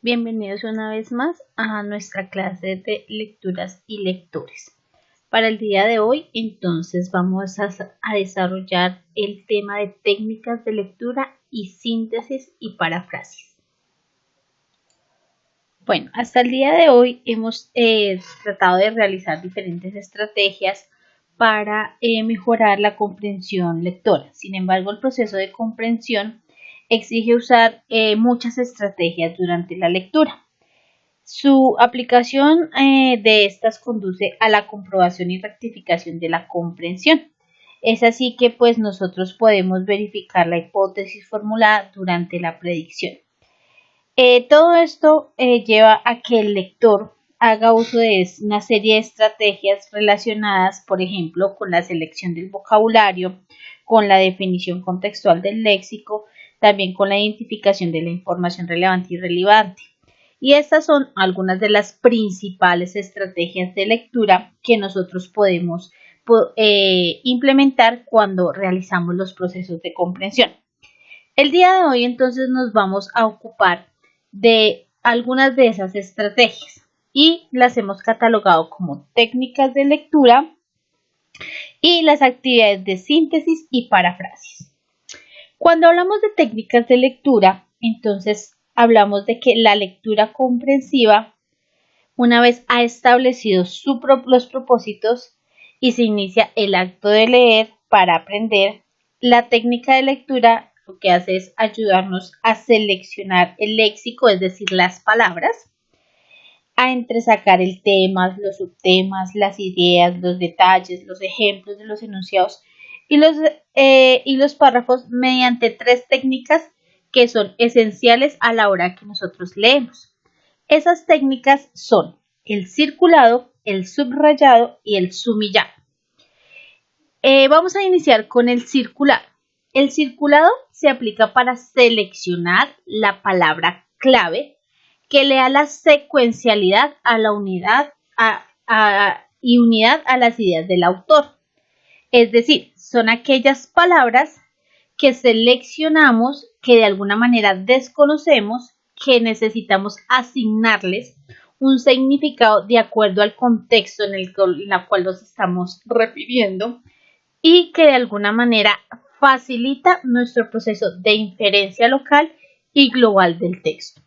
Bienvenidos una vez más a nuestra clase de lecturas y lectores. Para el día de hoy, entonces, vamos a desarrollar el tema de técnicas de lectura y síntesis y paráfrasis. Bueno, hasta el día de hoy hemos tratado de realizar diferentes estrategias para mejorar la comprensión lectora. Sin embargo, el proceso de comprensión exige usar muchas estrategias durante la lectura. Su aplicación de estas conduce a la comprobación y rectificación de la comprensión. Es así que pues nosotros podemos verificar la hipótesis formulada durante la predicción. Todo esto lleva a que el lector haga uso de una serie de estrategias relacionadas, por ejemplo, con la selección del vocabulario, con la definición contextual del léxico, también con la identificación de la información relevante y irrelevante. Y estas son algunas de las principales estrategias de lectura que nosotros podemos implementar cuando realizamos los procesos de comprensión. El día de hoy entonces nos vamos a ocupar de algunas de esas estrategias y las hemos catalogado como técnicas de lectura y las actividades de síntesis y paráfrasis. Cuando hablamos de técnicas de lectura, entonces hablamos de que la lectura comprensiva, una vez ha establecido los propósitos y se inicia el acto de leer para aprender, la técnica de lectura lo que hace es ayudarnos a seleccionar el léxico, es decir, las palabras, a entresacar el tema, los subtemas, las ideas, los detalles, los ejemplos de los enunciados y los párrafos mediante tres técnicas que son esenciales a la hora que nosotros leemos. Esas técnicas son el circulado, el subrayado y el sumillado. Vamos a iniciar con el circulado. El circulado se aplica para seleccionar la palabra clave que le da la secuencialidad a la unidad y unidad a las ideas del autor. Es decir, son aquellas palabras que seleccionamos, que de alguna manera desconocemos, que necesitamos asignarles un significado de acuerdo al contexto en el cual nos estamos refiriendo y que de alguna manera facilita nuestro proceso de inferencia local y global del texto.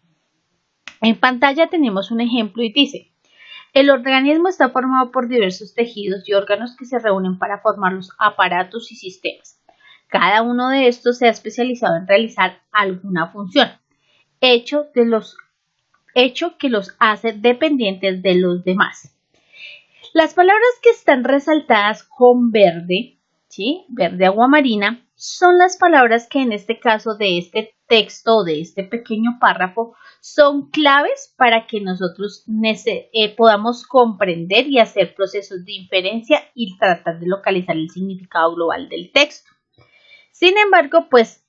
En pantalla tenemos un ejemplo y dice: el organismo está formado por diversos tejidos y órganos que se reúnen para formar los aparatos y sistemas. Cada uno de estos se ha especializado en realizar alguna función, hecho que los hace dependientes de los demás. Las palabras que están resaltadas con verde, ¿sí? Verde agua marina, son las palabras que en este caso de este texto o de este pequeño párrafo son claves para que nosotros podamos comprender y hacer procesos de inferencia y tratar de localizar el significado global del texto. Sin embargo, pues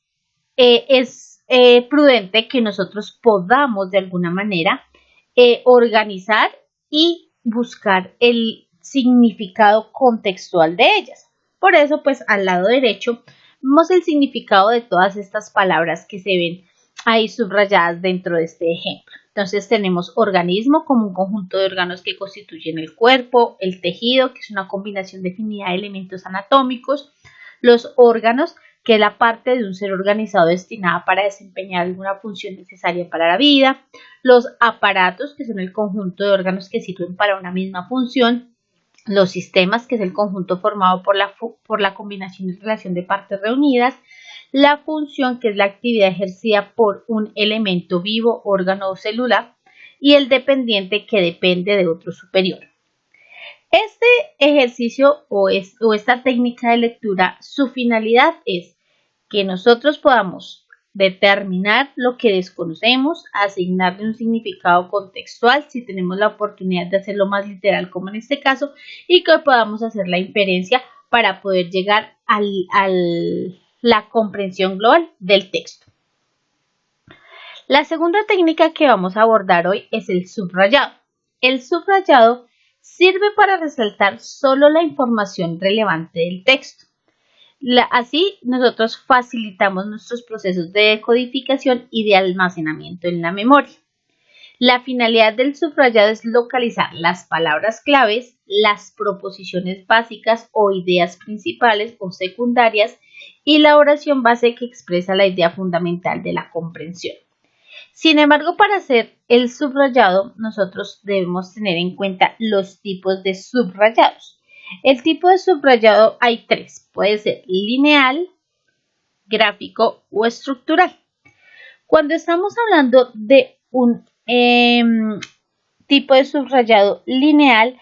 es prudente que nosotros podamos de alguna manera organizar y buscar el significado contextual de ellas. Por eso, pues al lado derecho vemos el significado de todas estas palabras que se ven ahí subrayadas dentro de este ejemplo. Entonces tenemos organismo como un conjunto de órganos que constituyen el cuerpo, el tejido, que es una combinación definida de elementos anatómicos, los órganos, que es la parte de un ser organizado destinada para desempeñar alguna función necesaria para la vida, los aparatos, que son el conjunto de órganos que sirven para una misma función, los sistemas, que es el conjunto formado por la combinación y relación de partes reunidas, la función, que es la actividad ejercida por un elemento vivo, órgano o celular, y el dependiente, que depende de otro superior. Este ejercicio o esta técnica de lectura, su finalidad es que nosotros podamos determinar lo que desconocemos, asignarle un significado contextual si tenemos la oportunidad de hacerlo más literal como en este caso, y que podamos hacer la inferencia para poder llegar a la comprensión global del texto. La segunda técnica que vamos a abordar hoy es el subrayado. El subrayado sirve para resaltar solo la información relevante del texto. Así nosotros facilitamos nuestros procesos de decodificación y de almacenamiento en la memoria. La finalidad del subrayado es localizar las palabras claves, las proposiciones básicas o ideas principales o secundarias y la oración base que expresa la idea fundamental de la comprensión. Sin embargo, para hacer el subrayado, nosotros debemos tener en cuenta los tipos de subrayados. El tipo de subrayado hay tres, puede ser lineal, gráfico o estructural. Cuando estamos hablando de un tipo de subrayado lineal,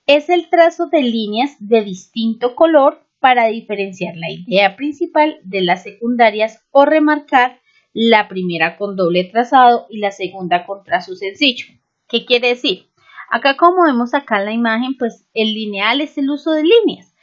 es el trazo de líneas de distinto color para diferenciar la idea principal de las secundarias o remarcar la primera con doble trazado y la segunda con trazo sencillo. ¿Qué quiere decir? Acá, como vemos acá en la imagen, pues el lineal es el uso de líneas.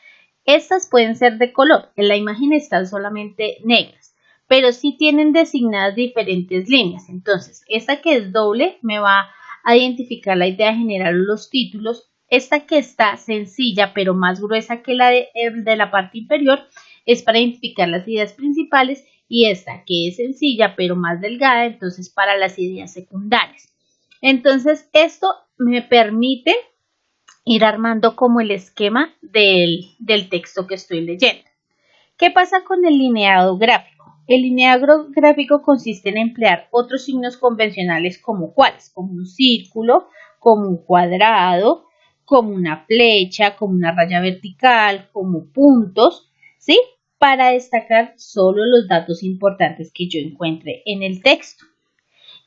Estas pueden ser de color, en la imagen están solamente negras, pero sí tienen designadas diferentes líneas. Entonces, esta que es doble me va a identificar la idea general o los títulos. Esta que está sencilla pero más gruesa que la de la parte inferior es para identificar las ideas principales, y esta que es sencilla pero más delgada, entonces para las ideas secundarias. Entonces, esto me permite ir armando como el esquema del texto que estoy leyendo. ¿Qué pasa con el lineado gráfico? El lineado gráfico consiste en emplear otros signos convencionales como cuáles, como un círculo, como un cuadrado, como una flecha, como una raya vertical, como puntos, ¿sí? Para destacar solo los datos importantes que yo encuentre en el texto.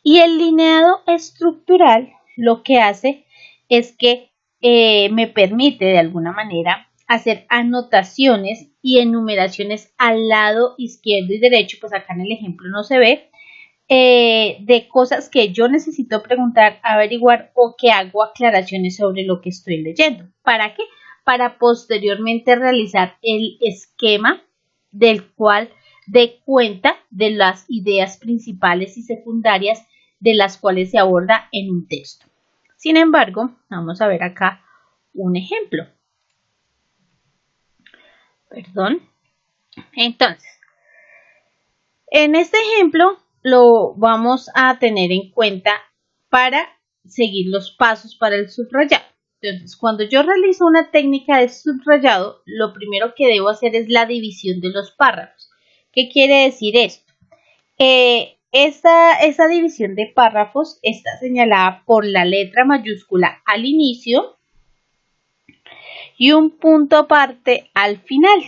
Y el lineado estructural lo que hace es que me permite de alguna manera hacer anotaciones y enumeraciones al lado izquierdo y derecho, pues acá en el ejemplo no se ve, de cosas que yo necesito preguntar, averiguar o que hago aclaraciones sobre lo que estoy leyendo. ¿Para qué? Para posteriormente realizar el esquema del cual dé cuenta de las ideas principales y secundarias de las cuales se aborda en un texto. Sin embargo, vamos a ver acá un ejemplo. Entonces, en este ejemplo lo vamos a tener en cuenta para seguir los pasos para el subrayado. Entonces, cuando yo realizo una técnica de subrayado, lo primero que debo hacer es la división de los párrafos. ¿Qué quiere decir esto? Esta división de párrafos está señalada por la letra mayúscula al inicio y un punto aparte al final.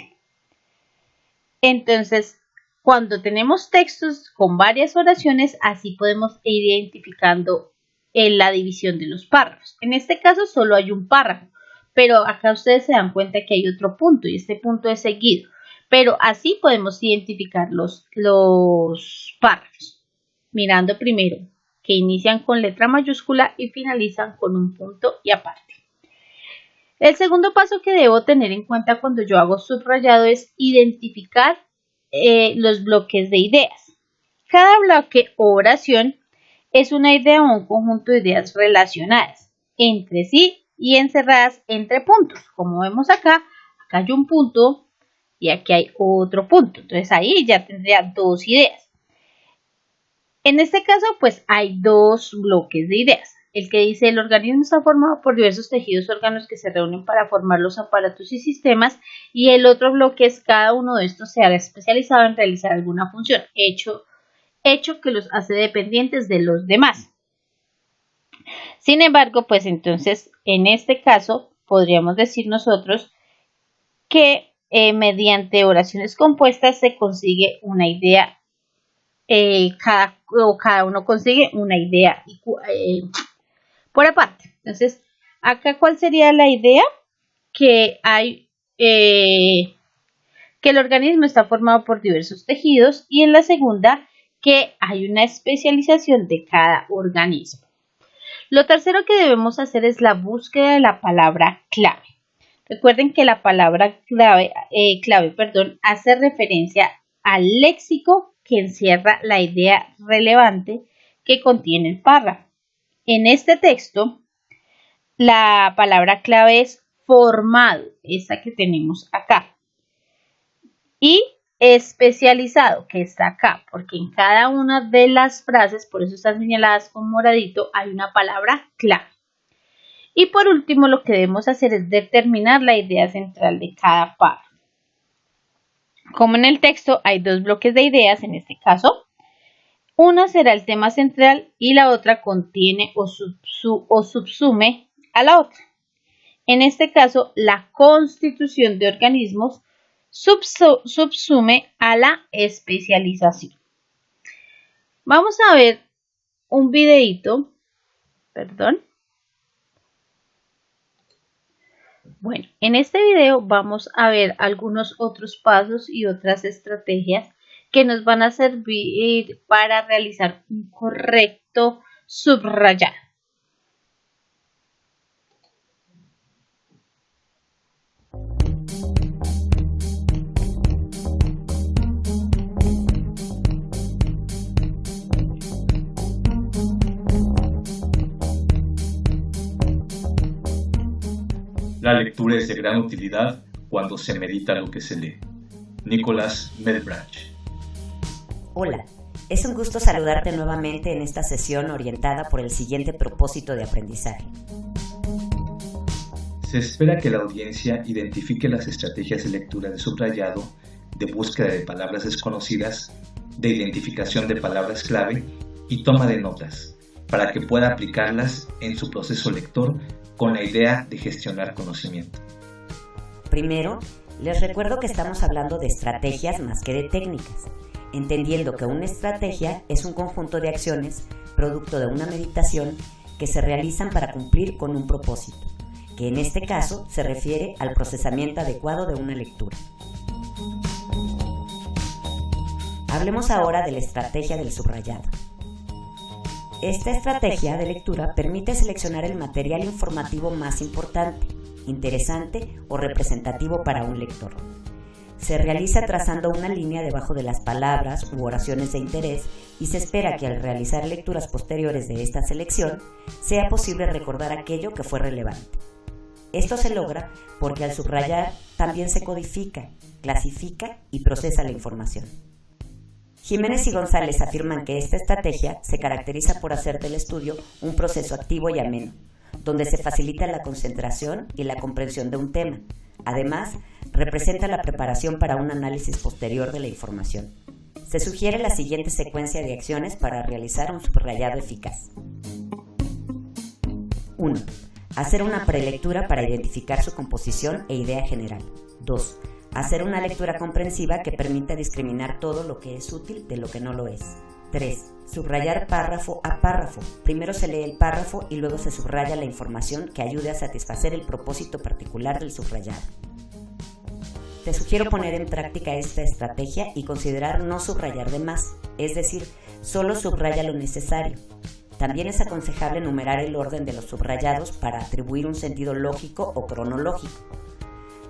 Entonces, cuando tenemos textos con varias oraciones, así podemos ir identificando la división de los párrafos. En este caso solo hay un párrafo, pero acá ustedes se dan cuenta que hay otro punto y este punto es seguido. Pero así podemos identificar los párrafos, mirando primero que inician con letra mayúscula y finalizan con un punto y aparte. El segundo paso que debo tener en cuenta cuando yo hago subrayado es identificar los bloques de ideas. Cada bloque o oración es una idea o un conjunto de ideas relacionadas entre sí y encerradas entre puntos. Como vemos acá hay un punto y aquí hay otro punto. Entonces ahí ya tendría dos ideas. En este caso, pues hay dos bloques de ideas. El que dice el organismo está formado por diversos tejidos órganos que se reúnen para formar los aparatos y sistemas, y el otro bloque es cada uno de estos se ha especializado en realizar alguna función, hecho que los hace dependientes de los demás. Sin embargo, pues entonces en este caso podríamos decir nosotros que mediante oraciones compuestas se consigue una idea. Cada uno consigue una idea por aparte. Entonces, acá, ¿cuál sería la idea? Que hay que el organismo está formado por diversos tejidos, y en la segunda, que hay una especialización de cada organismo. Lo tercero que debemos hacer es la búsqueda de la palabra clave. Recuerden que la palabra clave hace referencia al léxico que encierra la idea relevante que contiene el párrafo. En este texto, la palabra clave es formado, esa que tenemos acá. Y especializado, que está acá, porque en cada una de las frases, por eso están señaladas con moradito, hay una palabra clave. Y por último, lo que debemos hacer es determinar la idea central de cada párrafo. Como en el texto hay dos bloques de ideas, en este caso, una será el tema central y la otra contiene o subsume a la otra. En este caso, la constitución de organismos subsume a la especialización. Vamos a ver un videíto, Bueno, en este video vamos a ver algunos otros pasos y otras estrategias que nos van a servir para realizar un correcto subrayado. La lectura es de gran utilidad cuando se medita lo que se lee. Nicholas Malebranche. Hola, es un gusto saludarte nuevamente en esta sesión orientada por el siguiente propósito de aprendizaje. Se espera que la audiencia identifique las estrategias de lectura de subrayado, de búsqueda de palabras desconocidas, de identificación de palabras clave y toma de notas, para que pueda aplicarlas en su proceso lector con la idea de gestionar conocimiento. Primero, les recuerdo que estamos hablando de estrategias más que de técnicas, entendiendo que una estrategia es un conjunto de acciones producto de una meditación que se realizan para cumplir con un propósito, que en este caso se refiere al procesamiento adecuado de una lectura. Hablemos ahora de la estrategia del subrayado. Esta estrategia de lectura permite seleccionar el material informativo más importante, interesante o representativo para un lector. Se realiza trazando una línea debajo de las palabras u oraciones de interés y se espera que al realizar lecturas posteriores de esta selección sea posible recordar aquello que fue relevante. Esto se logra porque al subrayar también se codifica, clasifica y procesa la información. Jiménez y González afirman que esta estrategia se caracteriza por hacer del estudio un proceso activo y ameno, donde se facilita la concentración y la comprensión de un tema. Además, representa la preparación para un análisis posterior de la información. Se sugiere la siguiente secuencia de acciones para realizar un subrayado eficaz. 1. Hacer una prelectura para identificar su composición e idea general. 2. Hacer una lectura comprensiva que permita discriminar todo lo que es útil de lo que no lo es. 3. Subrayar párrafo a párrafo. Primero se lee el párrafo y luego se subraya la información que ayude a satisfacer el propósito particular del subrayado. Te sugiero poner en práctica esta estrategia y considerar no subrayar de más, es decir, solo subraya lo necesario. También es aconsejable enumerar el orden de los subrayados para atribuir un sentido lógico o cronológico.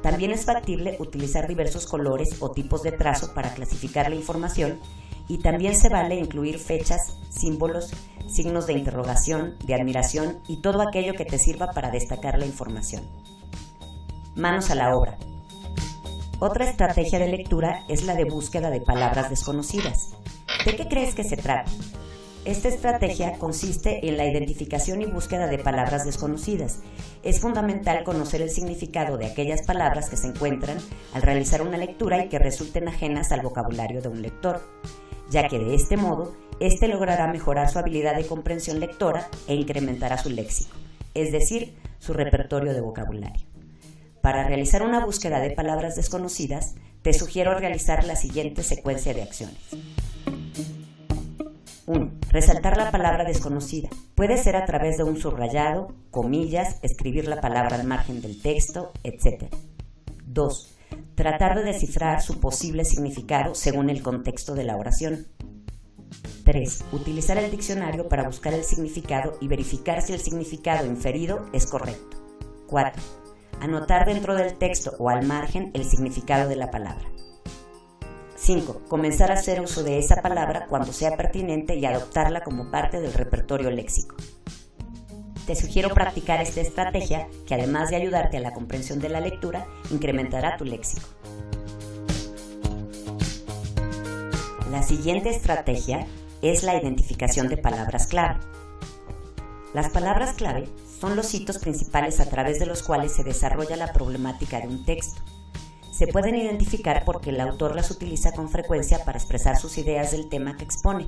También es factible utilizar diversos colores o tipos de trazo para clasificar la información y también se vale incluir fechas, símbolos, signos de interrogación, de admiración y todo aquello que te sirva para destacar la información. Manos a la obra. Otra estrategia de lectura es la de búsqueda de palabras desconocidas. ¿De qué crees que se trata? Esta estrategia consiste en la identificación y búsqueda de palabras desconocidas. Es fundamental conocer el significado de aquellas palabras que se encuentran al realizar una lectura y que resulten ajenas al vocabulario de un lector, ya que de este modo, éste logrará mejorar su habilidad de comprensión lectora e incrementará su léxico, es decir, su repertorio de vocabulario. Para realizar una búsqueda de palabras desconocidas, te sugiero realizar la siguiente secuencia de acciones. 1. Resaltar la palabra desconocida. Puede ser a través de un subrayado, comillas, escribir la palabra al margen del texto, etc. 2. Tratar de descifrar su posible significado según el contexto de la oración. 3. Utilizar el diccionario para buscar el significado y verificar si el significado inferido es correcto. 4. Anotar dentro del texto o al margen el significado de la palabra. 5. Comenzar a hacer uso de esa palabra cuando sea pertinente y adoptarla como parte del repertorio léxico. Te sugiero practicar esta estrategia que, además de ayudarte a la comprensión de la lectura, incrementará tu léxico. La siguiente estrategia es la identificación de palabras clave. Las palabras clave son los hitos principales a través de los cuales se desarrolla la problemática de un texto. Se pueden identificar porque el autor las utiliza con frecuencia para expresar sus ideas del tema que expone,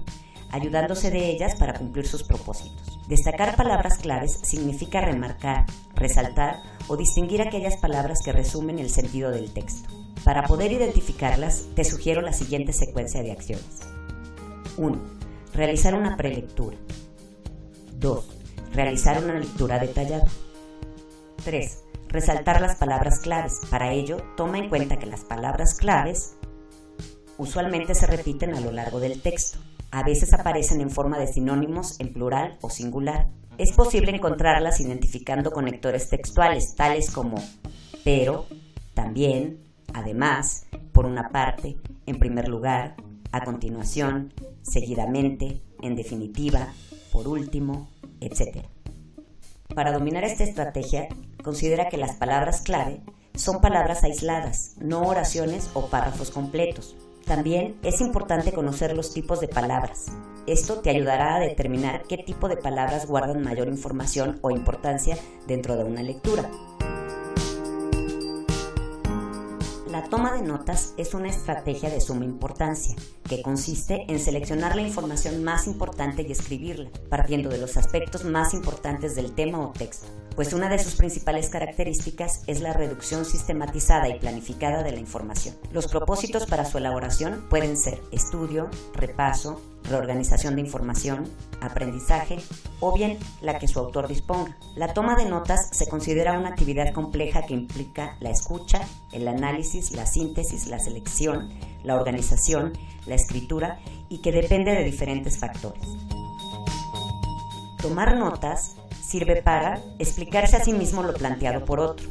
ayudándose de ellas para cumplir sus propósitos. Destacar palabras claves significa remarcar, resaltar o distinguir aquellas palabras que resumen el sentido del texto. Para poder identificarlas, te sugiero la siguiente secuencia de acciones. 1. Realizar una prelectura. 2. Realizar una lectura detallada. 3. Resaltar las palabras claves. Para ello, toma en cuenta que las palabras claves usualmente se repiten a lo largo del texto. A veces aparecen en forma de sinónimos en plural o singular. Es posible encontrarlas identificando conectores textuales, tales como pero, también, además, por una parte, en primer lugar, a continuación, seguidamente, en definitiva, por último, etc. Para dominar esta estrategia, considera que las palabras clave son palabras aisladas, no oraciones o párrafos completos. También es importante conocer los tipos de palabras. Esto te ayudará a determinar qué tipo de palabras guardan mayor información o importancia dentro de una lectura. La toma de notas es una estrategia de suma importancia, que consiste en seleccionar la información más importante y escribirla, partiendo de los aspectos más importantes del tema o texto, pues una de sus principales características es la reducción sistematizada y planificada de la información. Los propósitos para su elaboración pueden ser estudio, repaso, reorganización de información, aprendizaje o bien la que su autor disponga. La toma de notas se considera una actividad compleja que implica la escucha, el análisis, la síntesis, la selección, la organización, la escritura y que depende de diferentes factores. Tomar notas sirve para explicarse a sí mismo lo planteado por otro,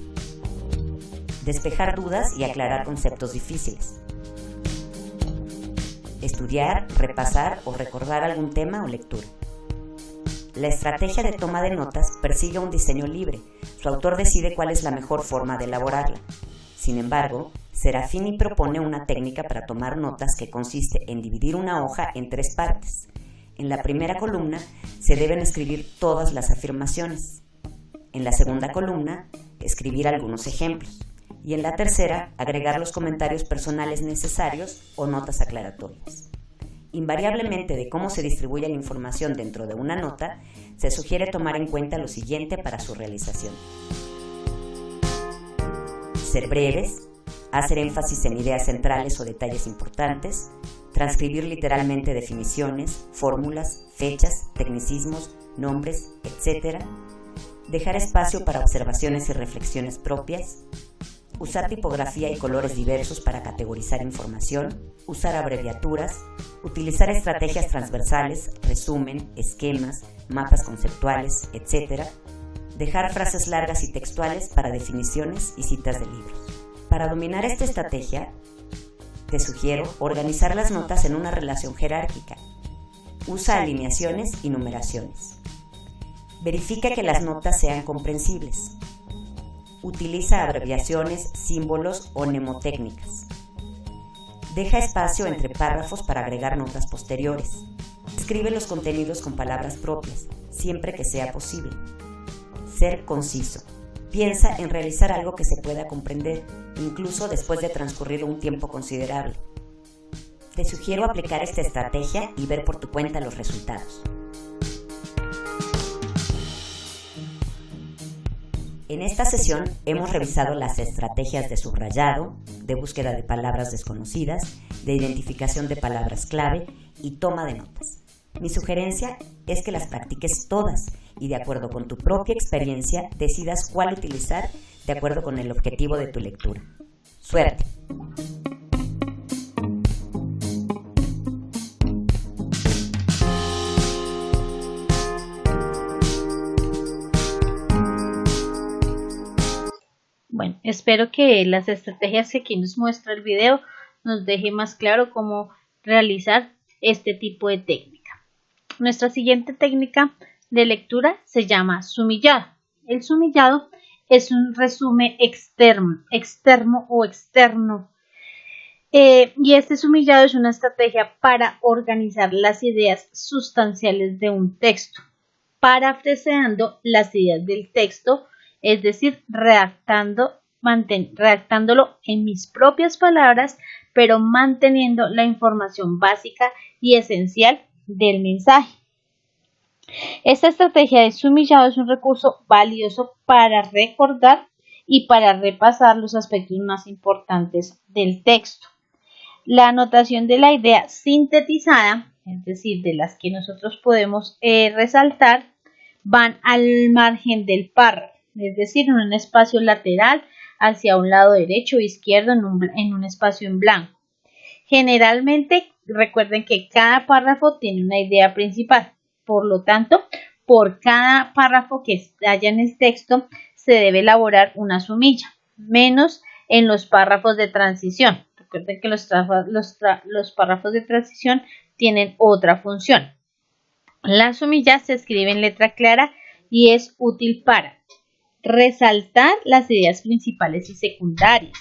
despejar dudas y aclarar conceptos difíciles, estudiar, repasar o recordar algún tema o lectura. La estrategia de toma de notas persigue un diseño libre. Su autor decide cuál es la mejor forma de elaborarla. Sin embargo, Serafini propone una técnica para tomar notas que consiste en dividir una hoja en 3 partes. En la primera columna se deben escribir todas las afirmaciones. En la segunda columna, escribir algunos ejemplos. Y en la tercera, agregar los comentarios personales necesarios o notas aclaratorias. Invariablemente de cómo se distribuye la información dentro de una nota, se sugiere tomar en cuenta lo siguiente para su realización. Ser breves, hacer énfasis en ideas centrales o detalles importantes, transcribir literalmente definiciones, fórmulas, fechas, tecnicismos, nombres, etc. Dejar espacio para observaciones y reflexiones propias, usar tipografía y colores diversos para categorizar información, usar abreviaturas, utilizar estrategias transversales, resumen, esquemas, mapas conceptuales, etc. Dejar frases largas y textuales para definiciones y citas de libros. Para dominar esta estrategia, te sugiero organizar las notas en una relación jerárquica. Usa alineaciones y numeraciones. Verifica que las notas sean comprensibles. Utiliza abreviaciones, símbolos o mnemotécnicas. Deja espacio entre párrafos para agregar notas posteriores. Escribe los contenidos con palabras propias, siempre que sea posible. Ser conciso. Piensa en realizar algo que se pueda comprender, incluso después de transcurrido un tiempo considerable. Te sugiero aplicar esta estrategia y ver por tu cuenta los resultados. En esta sesión hemos revisado las estrategias de subrayado, de búsqueda de palabras desconocidas, de identificación de palabras clave y toma de notas. Mi sugerencia es que las practiques todas y de acuerdo con tu propia experiencia decidas cuál utilizar de acuerdo con el objetivo de tu lectura. ¡Suerte! Bueno, espero que las estrategias que aquí nos muestra el video nos deje más claro cómo realizar este tipo de técnica. Nuestra siguiente técnica de lectura se llama sumillado. El sumillado es un resumen externo o externo. Y este sumillado es una estrategia para organizar las ideas sustanciales de un texto, parafraseando las ideas del texto, es decir, redactándolo en mis propias palabras, pero manteniendo la información básica y esencial del mensaje. Esta estrategia de sumillado es un recurso valioso para recordar y para repasar los aspectos más importantes del texto. La anotación de la idea sintetizada, es decir, de las que nosotros podemos resaltar, van al margen del párrafo, es decir, en un espacio lateral hacia un lado derecho o izquierdo en un espacio en blanco. Generalmente, recuerden que cada párrafo tiene una idea principal, por lo tanto, por cada párrafo que haya en el texto se debe elaborar una sumilla, menos en los párrafos de transición. Recuerden que los párrafos de transición tienen otra función. La sumilla se escribe en letra clara y es útil para resaltar las ideas principales y secundarias,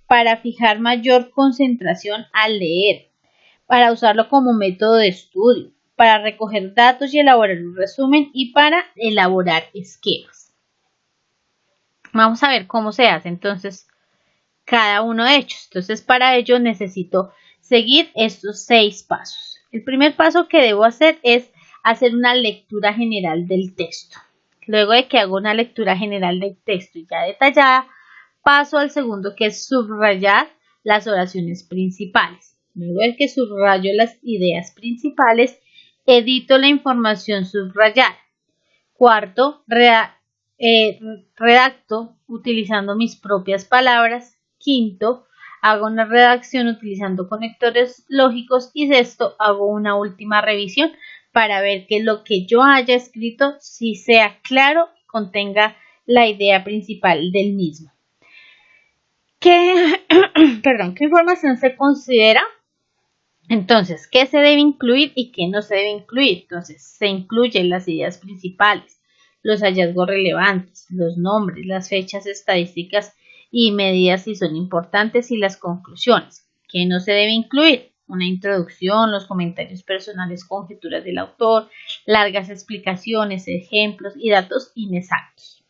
para fijar mayor concentración al leer, para usarlo como método de estudio, para recoger datos y elaborar un resumen y para elaborar esquemas. Vamos a ver cómo se hace entonces cada uno de ellos. Entonces, para ello necesito seguir estos 6 pasos. El primer paso que debo hacer es hacer una lectura general del texto. Luego de que hago una lectura general del texto ya detallada, paso al segundo, que es subrayar las oraciones principales. Luego de que subrayo las ideas principales, edito la información subrayada. Cuarto, redacto utilizando mis propias palabras. Quinto, hago una redacción utilizando conectores lógicos. Y sexto, hago una última revisión para ver que lo que yo haya escrito sí sea claro, contenga la idea principal del mismo. ¿Qué información se considera? Entonces, ¿qué se debe incluir y qué no se debe incluir? Entonces, se incluyen las ideas principales, los hallazgos relevantes, los nombres, las fechas estadísticas y medidas si son importantes y las conclusiones. ¿Qué no se debe incluir? Una introducción, los comentarios personales, conjeturas del autor, largas explicaciones, ejemplos y datos inexactos.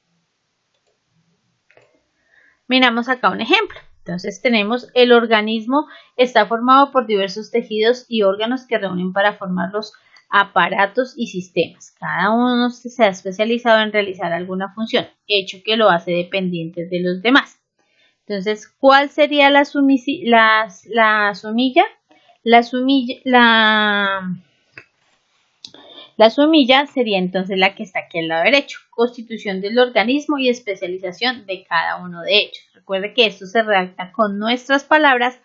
Miramos acá un ejemplo. Entonces tenemos el organismo está formado por diversos tejidos y órganos que reúnen para formar los aparatos y sistemas. Cada uno se ha especializado en realizar alguna función, hecho que lo hace dependiente de los demás. Entonces, ¿cuál sería la sumilla? La sumilla sería entonces la que está aquí al lado derecho, constitución del organismo y especialización de cada uno de ellos. Recuerde que esto se redacta con nuestras palabras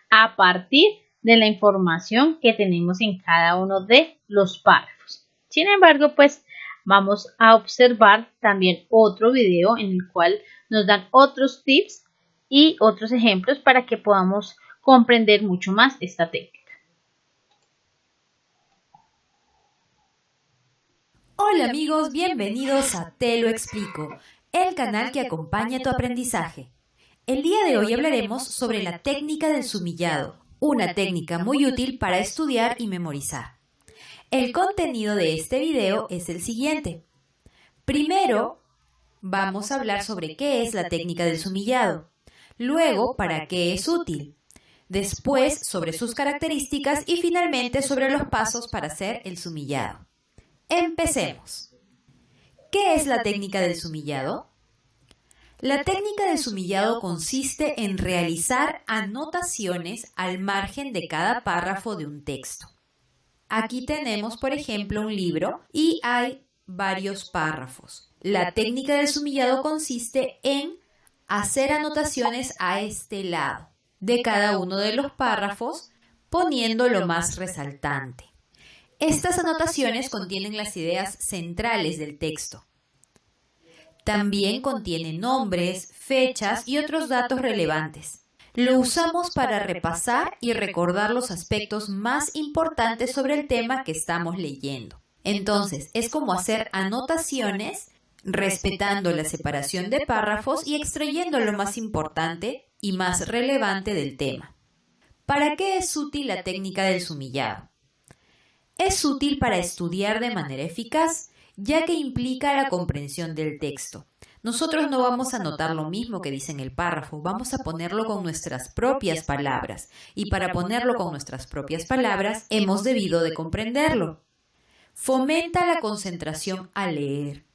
a partir de la información que tenemos en cada uno de los párrafos. Sin embargo, pues vamos a observar también otro video en el cual nos dan otros tips y otros ejemplos para que podamos comprender mucho más esta técnica. Hola amigos, bienvenidos a Te lo explico, el canal que acompaña tu aprendizaje. El día de hoy hablaremos sobre la técnica del sumillado, una técnica muy útil para estudiar y memorizar. El contenido de este video es el siguiente. Primero, vamos a hablar sobre qué es la técnica del sumillado. Luego, para qué es útil. Después, sobre sus características y finalmente sobre los pasos para hacer el sumillado. Empecemos. ¿Qué es la técnica del sumillado? La técnica del sumillado consiste en realizar anotaciones al margen de cada párrafo de un texto. Aquí tenemos, por ejemplo, un libro y hay varios párrafos. La técnica del sumillado consiste en hacer anotaciones a este lado de cada uno de los párrafos, poniendo lo más resaltante. Estas anotaciones contienen las ideas centrales del texto. También contiene nombres, fechas y otros datos relevantes. Lo usamos para repasar y recordar los aspectos más importantes sobre el tema que estamos leyendo. Entonces, es como hacer anotaciones respetando la separación de párrafos y extrayendo lo más importante y más relevante del tema. ¿Para qué es útil la técnica del sumillado? Es útil para estudiar de manera eficaz, ya que implica la comprensión del texto. Nosotros no vamos a anotar lo mismo que dice en el párrafo, vamos a ponerlo con nuestras propias palabras. Y para ponerlo con nuestras propias palabras, hemos debido de comprenderlo. Fomenta la concentración al leer.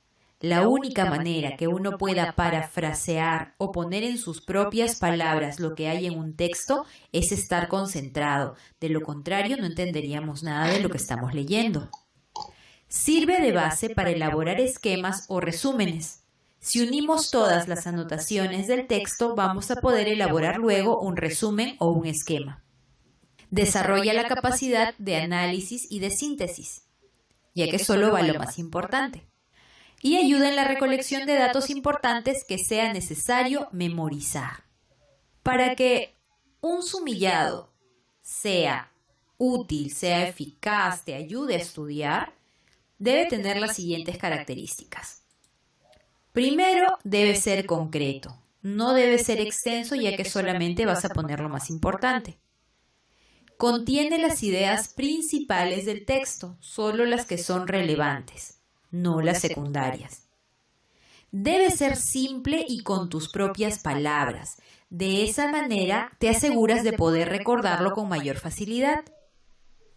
La única manera que uno pueda parafrasear o poner en sus propias palabras lo que hay en un texto es estar concentrado. De lo contrario, no entenderíamos nada de lo que estamos leyendo. Sirve de base para elaborar esquemas o resúmenes. Si unimos todas las anotaciones del texto, vamos a poder elaborar luego un resumen o un esquema. Desarrolla la capacidad de análisis y de síntesis, ya que solo va lo más importante. Y ayuda en la recolección de datos importantes que sea necesario memorizar. Para que un sumillado sea útil, sea eficaz, te ayude a estudiar, debe tener las siguientes características. Primero, debe ser concreto. No debe ser extenso, ya que solamente vas a poner lo más importante. Contiene las ideas principales del texto, solo las que son relevantes, no las secundarias. Debe ser simple y con tus propias palabras. De esa manera te aseguras de poder recordarlo con mayor facilidad.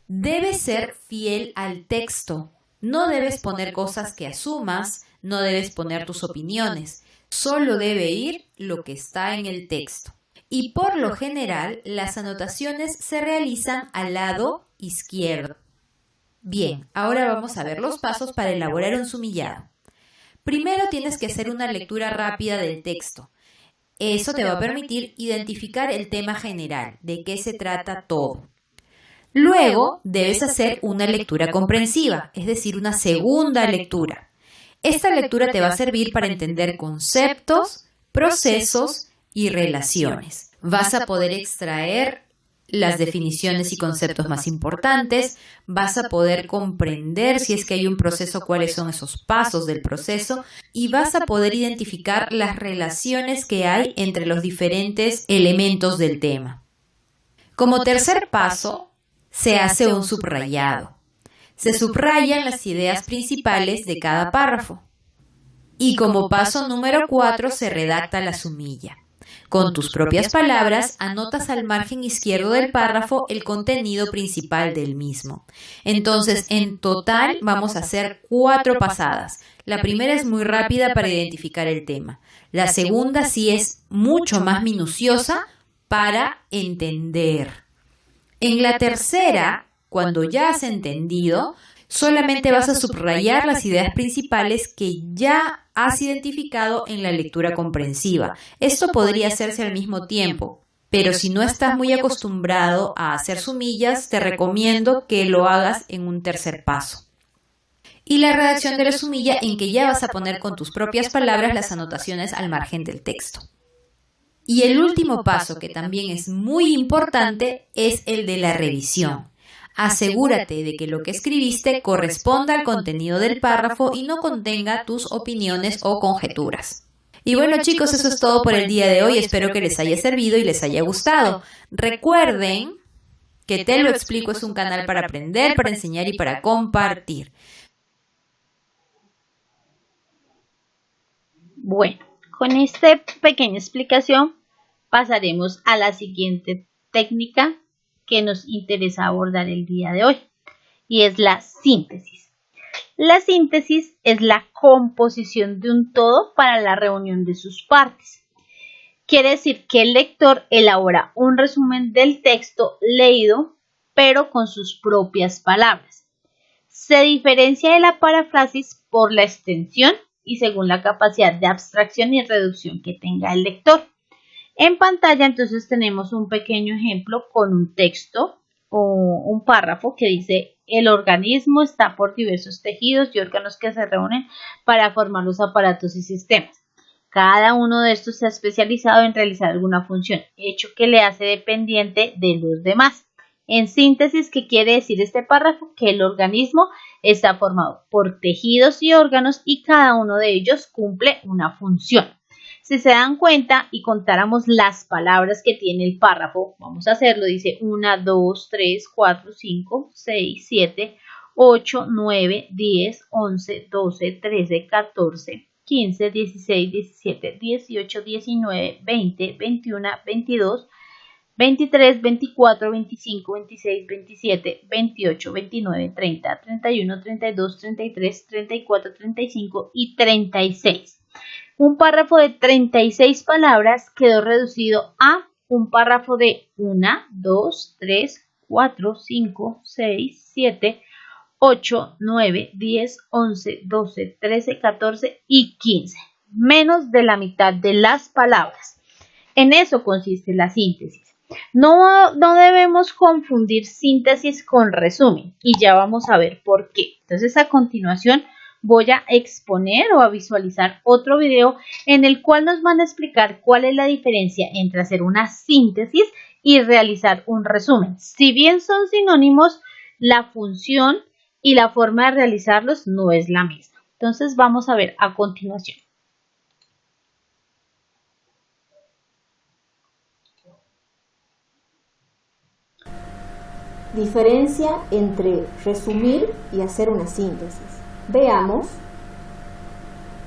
Debe ser fiel al texto. No debes poner cosas que asumas, no debes poner tus opiniones. Solo debe ir lo que está en el texto. Y por lo general, las anotaciones se realizan al lado izquierdo. Bien, ahora vamos a ver los pasos para elaborar un sumillado. Primero tienes que hacer una lectura rápida del texto. Eso te va a permitir identificar el tema general, de qué se trata todo. Luego debes hacer una lectura comprensiva, es decir, una segunda lectura. Esta lectura te va a servir para entender conceptos, procesos y relaciones. Vas a poder extraer las definiciones y conceptos más importantes, vas a poder comprender si es que hay un proceso, cuáles son esos pasos del proceso y vas a poder identificar las relaciones que hay entre los diferentes elementos del tema. Como tercer paso, se hace un subrayado. Se subrayan las ideas principales de cada párrafo. Y como paso número 4 se redacta la sumilla. Con tus propias palabras, anotas al margen izquierdo del párrafo el contenido principal del mismo. Entonces, en total vamos a hacer 4 pasadas. La primera es muy rápida para identificar el tema. La segunda sí es mucho más minuciosa para entender. En la tercera, cuando ya has entendido, solamente vas a subrayar las ideas principales que ya has identificado en la lectura comprensiva. Esto podría hacerse al mismo tiempo, pero si no estás muy acostumbrado a hacer sumillas, te recomiendo que lo hagas en un tercer paso. Y la redacción de la sumilla en que ya vas a poner con tus propias palabras las anotaciones al margen del texto. Y el último paso, que también es muy importante, es el de la revisión. Asegúrate de que lo que escribiste corresponda al contenido del párrafo y no contenga tus opiniones o conjeturas. Y bueno chicos, eso es todo por el día de hoy. Espero que les haya servido y les haya gustado. Recuerden que Te lo explico es un canal para aprender, para enseñar y para compartir. Bueno, con esta pequeña explicación pasaremos a la siguiente técnica que nos interesa abordar el día de hoy, y es la síntesis. La síntesis es la composición de un todo para la reunión de sus partes. Quiere decir que el lector elabora un resumen del texto leído, pero con sus propias palabras. Se diferencia de la paráfrasis por la extensión y según la capacidad de abstracción y reducción que tenga el lector. En pantalla entonces tenemos un pequeño ejemplo con un texto o un párrafo que dice: el organismo está por diversos tejidos y órganos que se reúnen para formar los aparatos y sistemas. Cada uno de estos se ha especializado en realizar alguna función, hecho que le hace dependiente de los demás. En síntesis, ¿qué quiere decir este párrafo? Que el organismo está formado por tejidos y órganos y cada uno de ellos cumple una función. Si se dan cuenta y contáramos las palabras que tiene el párrafo, vamos a hacerlo, dice 1, 2, 3, 4, 5, 6, 7, 8, 9, 10, 11, 12, 13, 14, 15, 16, 17, 18, 19, 20, 21, 22, 23, 24, 25, 26, 27, 28, 29, 30, 31, 32, 33, 34, 35 y 36. Un párrafo de 36 palabras quedó reducido a un párrafo de 1, 2, 3, 4, 5, 6, 7, 8, 9, 10, 11, 12, 13, 14 y 15. Menos de la mitad de las palabras. En eso consiste la síntesis. No debemos confundir síntesis con resumen y ya vamos a ver por qué. Entonces a continuación voy a exponer o a visualizar otro video en el cual nos van a explicar cuál es la diferencia entre hacer una síntesis y realizar un resumen. Si bien son sinónimos, la función y la forma de realizarlos no es la misma. Entonces vamos a ver a continuación. Diferencia entre resumir y hacer una síntesis. Veamos.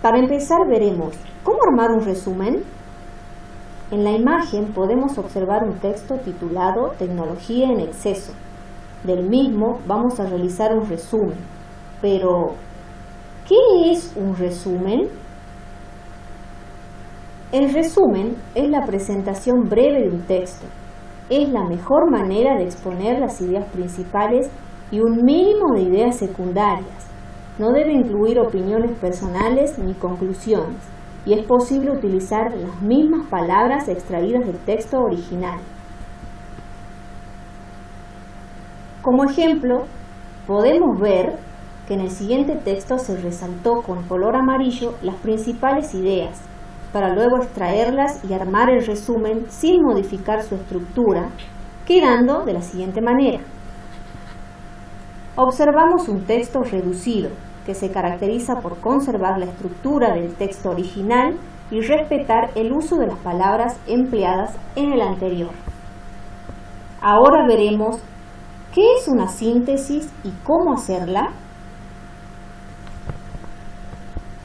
Para empezar veremos cómo armar un resumen. En la imagen podemos observar un texto titulado Tecnología en exceso. Del mismo vamos a realizar un resumen. Pero, ¿qué es un resumen? El resumen es la presentación breve de un texto. Es la mejor manera de exponer las ideas principales y un mínimo de ideas secundarias. No debe incluir opiniones personales ni conclusiones, y es posible utilizar las mismas palabras extraídas del texto original. Como ejemplo, podemos ver que en el siguiente texto se resaltó con color amarillo las principales ideas, para luego extraerlas y armar el resumen sin modificar su estructura, quedando de la siguiente manera. Observamos un texto reducido, que se caracteriza por conservar la estructura del texto original y respetar el uso de las palabras empleadas en el anterior. Ahora veremos qué es una síntesis y cómo hacerla.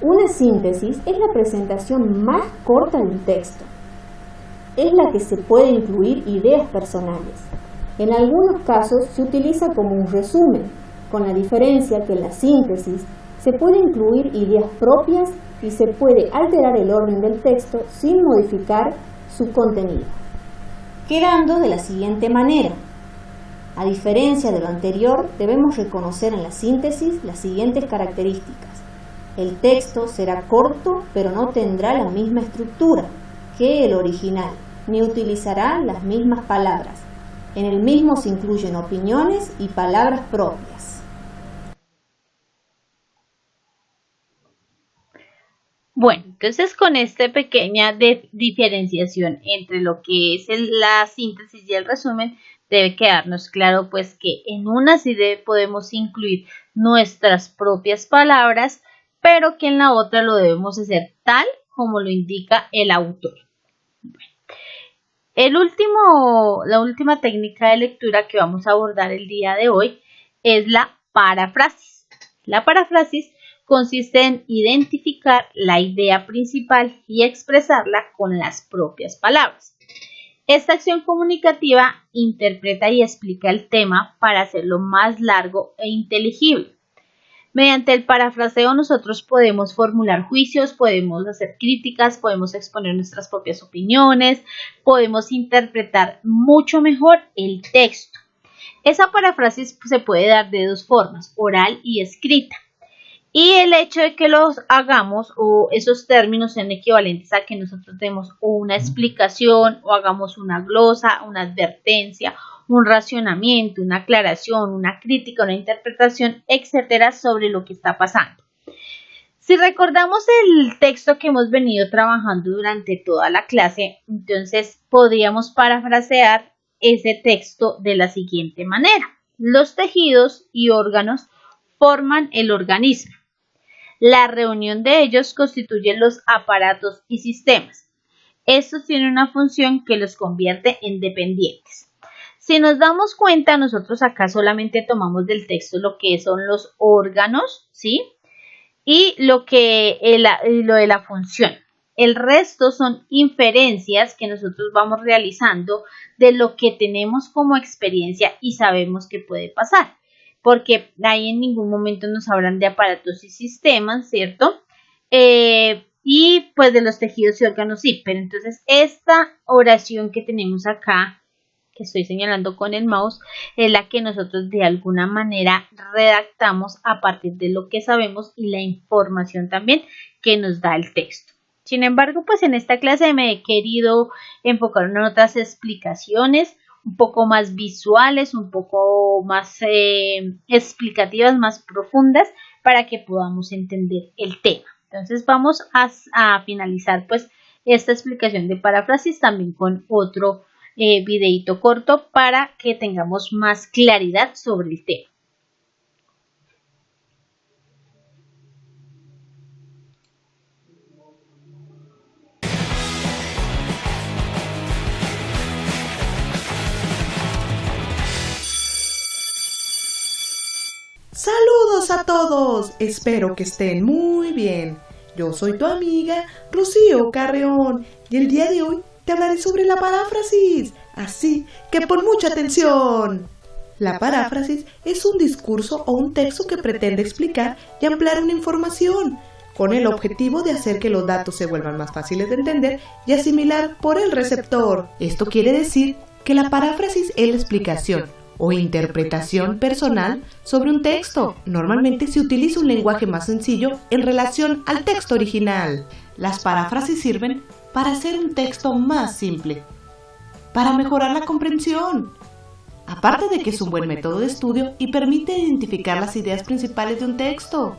Una síntesis es la presentación más corta de un texto. Es la que se puede incluir ideas personales. En algunos casos se utiliza como un resumen, con la diferencia que en la síntesis se puede incluir ideas propias y se puede alterar el orden del texto sin modificar su contenido, quedando de la siguiente manera. A diferencia de lo anterior, debemos reconocer en la síntesis las siguientes características. El texto será corto, pero no tendrá la misma estructura que el original, ni utilizará las mismas palabras. En el mismo se incluyen opiniones y palabras propias. Bueno, entonces con esta pequeña diferenciación entre lo que es la síntesis y el resumen, debe quedarnos claro pues que en una sí podemos incluir nuestras propias palabras, pero que en la otra lo debemos hacer tal como lo indica el autor. La última técnica de lectura que vamos a abordar el día de hoy es la paráfrasis. La paráfrasis consiste en identificar la idea principal y expresarla con las propias palabras. Esta acción comunicativa interpreta y explica el tema para hacerlo más largo e inteligible. Mediante el parafraseo nosotros podemos formular juicios, podemos hacer críticas, podemos exponer nuestras propias opiniones, podemos interpretar mucho mejor el texto. Esa paráfrasis se puede dar de dos formas, oral y escrita. Y el hecho de que los hagamos o esos términos sean equivalentes a que nosotros demos una explicación o hagamos una glosa, una advertencia, un racionamiento, una aclaración, una crítica, una interpretación, etcétera, sobre lo que está pasando. Si recordamos el texto que hemos venido trabajando durante toda la clase, entonces podríamos parafrasear ese texto de la siguiente manera. Los tejidos y órganos forman el organismo. La reunión de ellos constituye los aparatos y sistemas. Estos tienen una función que los convierte en dependientes. Si nos damos cuenta, nosotros acá solamente tomamos del texto lo que son los órganos, ¿sí? Y lo de la función. El resto son inferencias que nosotros vamos realizando de lo que tenemos como experiencia y sabemos que puede pasar. Porque ahí en ningún momento nos hablan de aparatos y sistemas, ¿cierto? Y pues de los tejidos y órganos sí. Pero entonces esta oración que tenemos acá, que estoy señalando con el mouse, es la que nosotros de alguna manera redactamos a partir de lo que sabemos y la información también que nos da el texto. Sin embargo, pues en esta clase me he querido enfocar en otras explicaciones un poco más visuales, un poco más explicativas, más profundas, para que podamos entender el tema. Entonces vamos a finalizar pues esta explicación de paráfrasis también con otro videíto corto para que tengamos más claridad sobre el tema. Saludos a todos, espero que estén muy bien. Yo soy tu amiga Rocío Carreón y el día de hoy te hablaré sobre la paráfrasis, así que pon mucha atención. La paráfrasis es un discurso o un texto que pretende explicar y ampliar una información, con el objetivo de hacer que los datos se vuelvan más fáciles de entender y asimilar por el receptor. Esto quiere decir que la paráfrasis es la explicación o interpretación personal sobre un texto. Normalmente se utiliza un lenguaje más sencillo en relación al texto original. Las paráfrasis sirven para hacer un texto más simple, para mejorar la comprensión. Aparte de que es un buen método de estudio y permite identificar las ideas principales de un texto.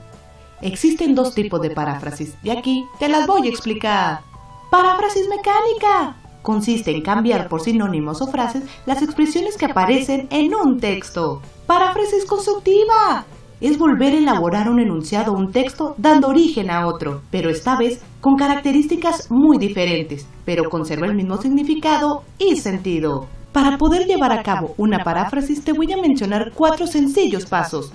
Existen dos tipos de paráfrasis y aquí te las voy a explicar. Paráfrasis mecánica. Consiste en cambiar por sinónimos o frases las expresiones que aparecen en un texto. Paráfrasis constructiva. Es volver a elaborar un enunciado o un texto dando origen a otro, pero esta vez con características muy diferentes, pero conserva el mismo significado y sentido. Para poder llevar a cabo una paráfrasis te voy a mencionar 4 sencillos pasos.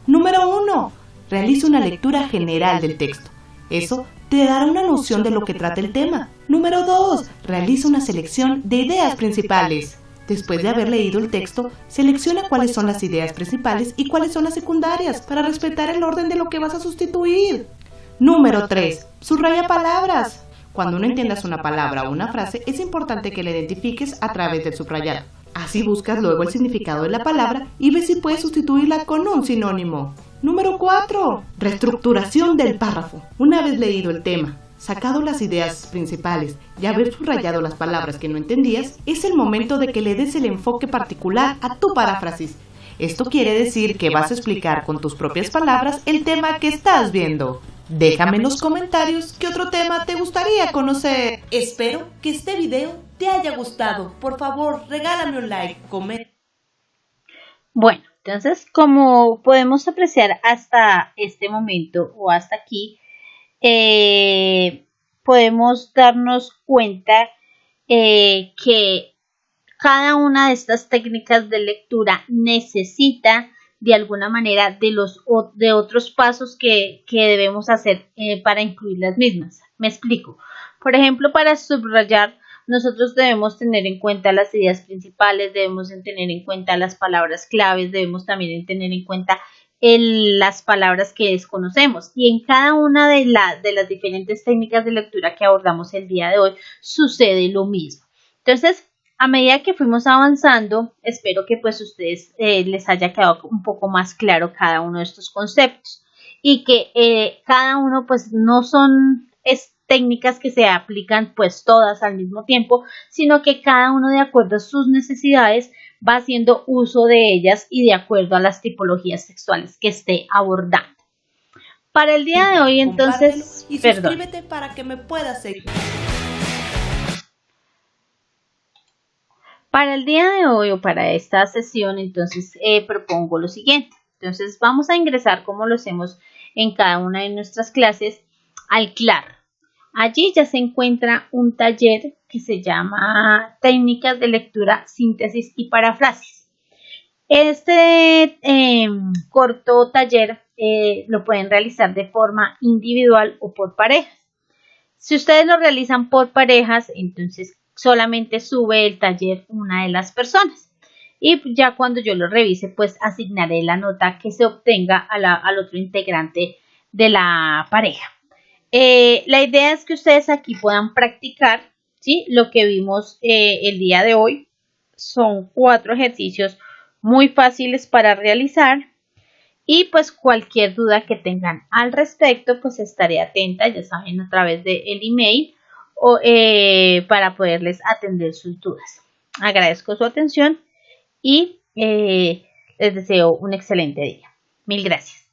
Número 1. Realiza una lectura general del texto. Eso te dará una noción de lo que trata el tema. Número 2. Realiza una selección de ideas principales. Después de haber leído el texto, selecciona cuáles son las ideas principales y cuáles son las secundarias para respetar el orden de lo que vas a sustituir. Número 3. Subraya palabras. Cuando no entiendas una palabra o una frase, es importante que la identifiques a través del subrayado. Así buscas luego el significado de la palabra y ves si puedes sustituirla con un sinónimo. Número 4. Reestructuración del párrafo. Una vez leído el tema, sacado las ideas principales y haber subrayado las palabras que no entendías, es el momento de que le des el enfoque particular a tu paráfrasis. Esto quiere decir que vas a explicar con tus propias palabras el tema que estás viendo. Déjame en los comentarios qué otro tema te gustaría conocer. Espero que este video te haya gustado. Por favor, regálame un like, comenta. Bueno, entonces como podemos apreciar hasta este momento o hasta aquí, podemos darnos cuenta que cada una de estas técnicas de lectura necesita de alguna manera de otros pasos que debemos hacer para incluir las mismas. Me explico. Por ejemplo, para subrayar, nosotros debemos tener en cuenta las ideas principales, debemos tener en cuenta las palabras claves, debemos también tener en cuenta las palabras que desconocemos. Y en cada una de las diferentes técnicas de lectura que abordamos el día de hoy sucede lo mismo. Entonces, a medida que fuimos avanzando, espero que pues ustedes les haya quedado un poco más claro cada uno de estos conceptos y que cada uno pues no son técnicas que se aplican pues todas al mismo tiempo, sino que cada uno de acuerdo a sus necesidades va haciendo uso de ellas y de acuerdo a las tipologías sexuales que esté abordando. Para el día de hoy entonces, y suscríbete para que me puedas seguir. Para el día de hoy o para esta sesión, entonces propongo lo siguiente. Entonces vamos a ingresar como lo hacemos en cada una de nuestras clases al CLAR. Allí ya se encuentra un taller que se llama Técnicas de Lectura, Síntesis y Paráfrasis. Este corto taller lo pueden realizar de forma individual o por parejas. Si ustedes lo realizan por parejas, entonces solamente sube el taller una de las personas. Y ya cuando yo lo revise, pues asignaré la nota que se obtenga al otro integrante de la pareja. La idea es que ustedes aquí puedan practicar, ¿sí? Lo que vimos el día de hoy. Son 4 ejercicios muy fáciles para realizar. Y pues cualquier duda que tengan al respecto, pues estaré atenta, ya saben, a través del email o para poderles atender sus dudas. Agradezco su atención y les deseo un excelente día. Mil gracias.